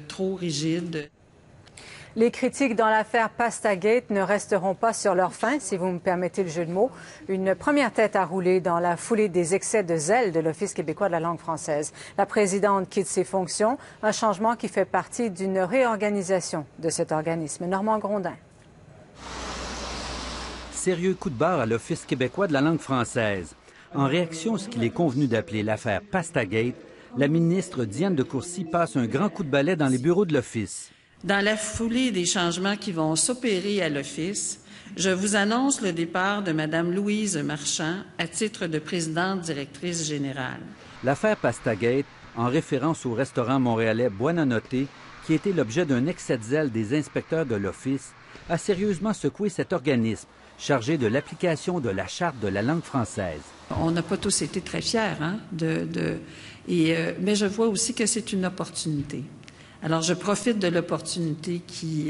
trop rigide. Les critiques dans l'affaire Pastagate ne resteront pas sur leur faim, si vous me permettez le jeu de mots. Une première tête a roulé dans la foulée des excès de zèle de l'Office québécois de la langue française. La présidente quitte ses fonctions, un changement qui fait partie d'une réorganisation de cet organisme. Normand Grondin. Sérieux coup de barre à l'Office québécois de la langue française. En réaction à ce qu'il est convenu d'appeler l'affaire Pastagate, la ministre Diane de Courcy passe un grand coup de balai dans les bureaux de l'Office. Dans la foulée des changements qui vont s'opérer à l'Office, je vous annonce le départ de Mme Louise Marchand à titre de présidente directrice générale. L'affaire Pastagate, en référence au restaurant montréalais Buonanotte, qui était l'objet d'un excès de zèle des inspecteurs de l'Office, a sérieusement secoué cet organisme, chargé de l'application de la Charte de la langue française. On n'a pas tous été très fiers, mais je vois aussi que c'est une opportunité. Alors, je profite de l'opportunité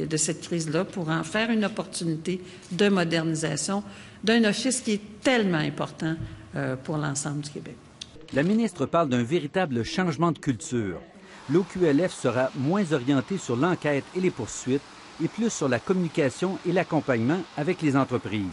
de cette crise-là pour en faire une opportunité de modernisation d'un office qui est tellement important pour l'ensemble du Québec. La ministre parle d'un véritable changement de culture. L'OQLF sera moins orienté sur l'enquête et les poursuites et plus sur la communication et l'accompagnement avec les entreprises.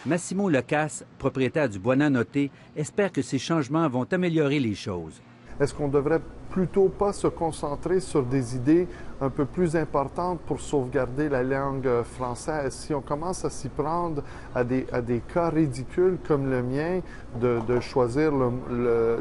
Massimo Lecasse, propriétaire du Buonanotte, espère que ces changements vont améliorer les choses. Est-ce qu'on devrait plutôt pas se concentrer sur des idées un peu plus importantes pour sauvegarder la langue française? Si on commence à s'y prendre à des cas ridicules comme le mien, de choisir,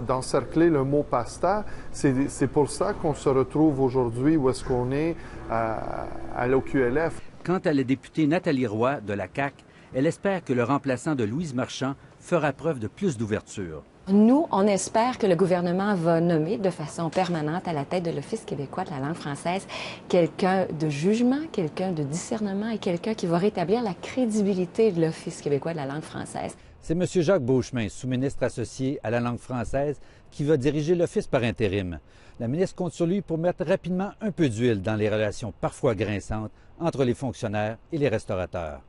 d'encercler le mot pasta, c'est pour ça qu'on se retrouve aujourd'hui où est-ce qu'on est à l'OQLF. Quant à la députée Nathalie Roy de la CAQ, elle espère que le remplaçant de Louise Marchand fera preuve de plus d'ouverture. Nous, on espère que le gouvernement va nommer de façon permanente à la tête de l'Office québécois de la langue française quelqu'un de jugement, quelqu'un de discernement et quelqu'un qui va rétablir la crédibilité de l'Office québécois de la langue française. C'est M. Jacques Beauchemin, sous-ministre associé à la langue française, qui va diriger l'Office par intérim. La ministre compte sur lui pour mettre rapidement un peu d'huile dans les relations parfois grinçantes entre les fonctionnaires et les restaurateurs.